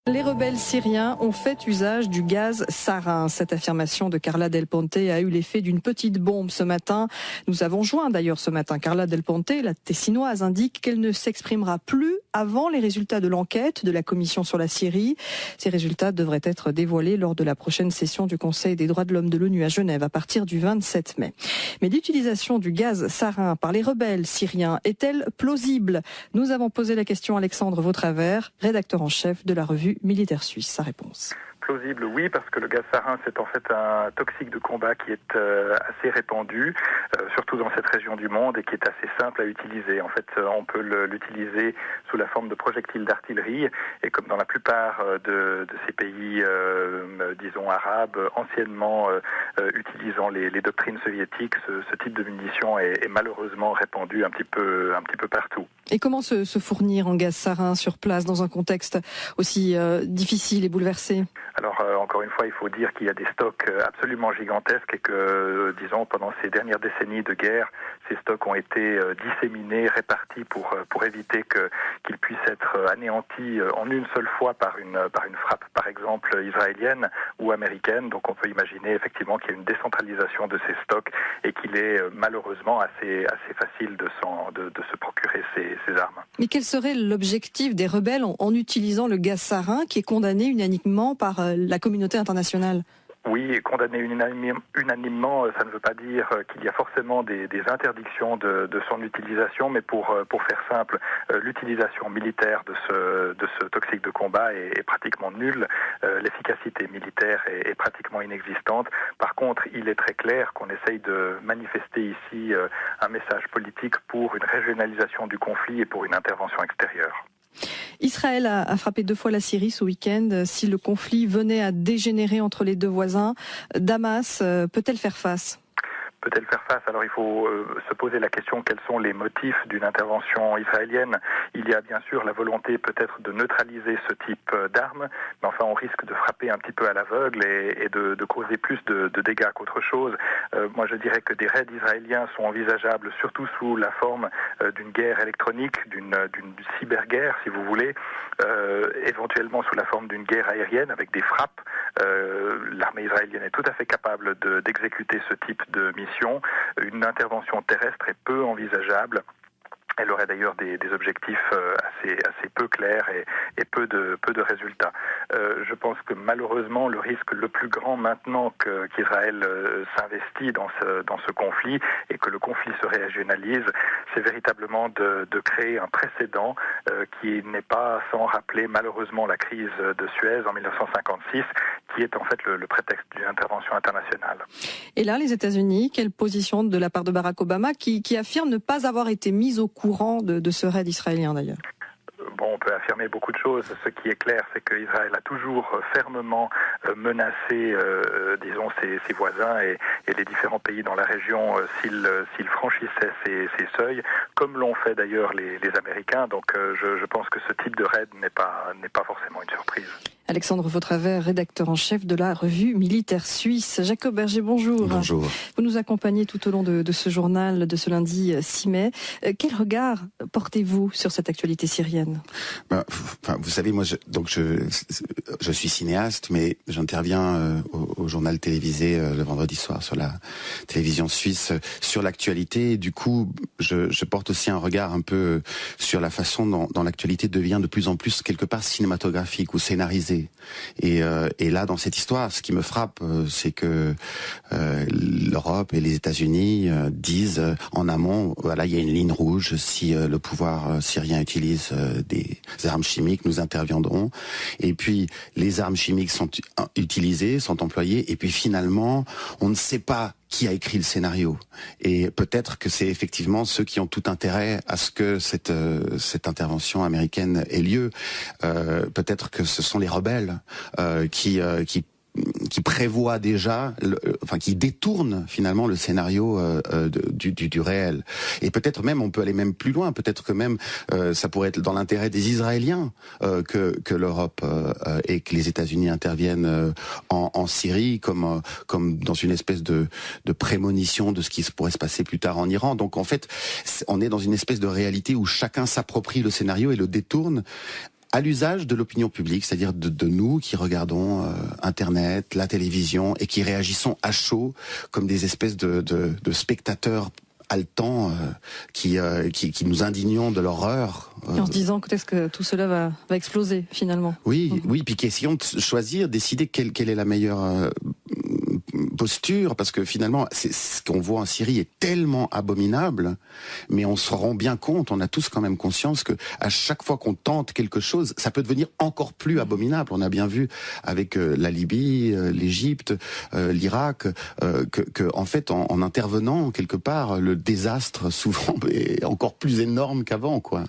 Les rebelles syriens ont fait usage du gaz sarin. Cette affirmation de Carla Del Ponte a eu l'effet d'une petite bombe ce matin. Nous avons joint d'ailleurs ce matin Carla Del Ponte, la Tessinoise, indique qu'elle ne s'exprimera plus avant les résultats de l'enquête de la Commission sur la Syrie. Ces résultats devraient être dévoilés lors de la prochaine session du Conseil des droits de l'homme de l'ONU à Genève à partir du 27 mai. Mais l'utilisation du gaz sarin par les rebelles syriens est-elle plausible ? Nous avons posé la question à Alexandre Vautravert, rédacteur en chef de la revue Militaire Suisse. Sa réponse. Plausible, oui, parce que le gaz sarin, c'est en fait un toxique de combat qui est assez répandu, surtout dans cette région du monde, et qui est assez simple à utiliser. En fait, on peut l'utiliser sous la forme de projectiles d'artillerie, et comme dans la plupart de ces pays, disons arabes, anciennement utilisant les doctrines soviétiques, ce type de munition est malheureusement répandu un petit peu partout. Et comment se fournir en gaz sarin sur place dans un contexte aussi difficile et bouleversé ? Alors, encore une fois, il faut dire qu'il y a des stocks absolument gigantesques et que, disons, pendant ces dernières décennies de guerre, ces stocks ont été disséminés, répartis pour éviter qu'ils puissent être anéantis en une seule fois par une frappe, par exemple, israélienne ou américaine. Donc, on peut imaginer effectivement qu'il y a une décentralisation de ces stocks et qu'il est malheureusement assez facile de se procurer ces armes. Mais quel serait l'objectif des rebelles en utilisant le gaz sarin qui est condamné unanimement par la communauté internationale ? Oui, condamné unanimement, ça ne veut pas dire qu'il y a forcément des interdictions de son utilisation, mais pour faire simple, l'utilisation militaire de ce toxique de combat est pratiquement nulle. L'efficacité militaire est pratiquement inexistante. Par contre, il est très clair qu'on essaye de manifester ici un message politique pour une régionalisation du conflit et pour une intervention extérieure. Israël a frappé 2 fois la Syrie ce week-end. Si le conflit venait à dégénérer entre les deux voisins, Damas peut-elle faire face ? Peut-elle faire face ? Alors il faut se poser la question, quels sont les motifs d'une intervention israélienne ? Il y a bien sûr la volonté peut-être de neutraliser ce type d'armes, mais enfin on risque de frapper un petit peu à l'aveugle et de causer plus de dégâts qu'autre chose. Moi je dirais que des raids israéliens sont envisageables surtout sous la forme d'une guerre électronique, d'une cyberguerre si vous voulez, éventuellement sous la forme d'une guerre aérienne avec des frappes. L'armée israélienne est tout à fait capable d'exécuter ce type de mission. Une intervention terrestre est peu envisageable. Elle aurait d'ailleurs des objectifs assez peu clairs et peu de résultats. Je pense que malheureusement le risque le plus grand maintenant qu'Israël s'investit dans ce conflit et que le conflit se régionalise, c'est véritablement de créer un précédent qui n'est pas sans rappeler malheureusement la crise de Suez en 1956, qui est en fait le prétexte d'une intervention internationale. Et là, les États-Unis, quelle position de la part de Barack Obama qui affirme ne pas avoir été mis au courant de ce raid israélien d'ailleurs? Bon, on peut affirmer beaucoup de choses. Ce qui est clair, c'est qu'Israël a toujours fermement menacé, disons, ses voisins et les différents pays dans la région s'ils franchissaient ces seuils, comme l'ont fait d'ailleurs les Américains. Donc, je pense que ce type de raid n'est pas forcément une surprise. Alexandre Vautravert, rédacteur en chef de la revue Militaire Suisse. Jacob Berger, bonjour. Bonjour. Vous nous accompagnez tout au long de ce journal de ce lundi 6 mai. Quel regard portez-vous sur cette actualité syrienne ? Vous savez, moi, je suis cinéaste, mais j'interviens au journal télévisé le vendredi soir sur la télévision suisse sur l'actualité. Et du coup, je porte aussi un regard un peu sur la façon dont l'actualité devient de plus en plus quelque part cinématographique ou scénarisée. Et là, dans cette histoire, ce qui me frappe, c'est que l'Europe et les États-Unis disent en amont, voilà, il y a une ligne rouge. Si le pouvoir syrien utilise des armes chimiques, nous interviendrons. Et puis, les armes chimiques sont utilisées, sont employées. Et puis, finalement, on ne sait pas qui a écrit le scénario. Et peut-être que c'est effectivement ceux qui ont tout intérêt à ce que cette intervention américaine ait lieu. Peut-être que ce sont les rebelles qui prévoit déjà, qui détourne finalement le scénario du réel. Et peut-être même, on peut aller même plus loin. Peut-être que même ça pourrait être dans l'intérêt des Israéliens que l'Europe et que les États-Unis interviennent en Syrie, comme dans une espèce de prémonition de ce qui pourrait se passer plus tard en Iran. Donc en fait, on est dans une espèce de réalité où chacun s'approprie le scénario et le détourne à l'usage de l'opinion publique, c'est-à-dire de nous qui regardons Internet, la télévision et qui réagissons à chaud comme des espèces de spectateurs haletants qui nous indignons de l'horreur. En se disant que est-ce que tout cela va exploser finalement. Oui, puis qui essayons de choisir, décider quelle est la meilleure posture, parce que finalement, ce qu'on voit en Syrie est tellement abominable, mais on se rend bien compte, on a tous quand même conscience que à chaque fois qu'on tente quelque chose, ça peut devenir encore plus abominable. On a bien vu avec la Libye, l'Égypte, l'Irak, que en fait, en intervenant quelque part, le désastre souvent est encore plus énorme qu'avant, quoi.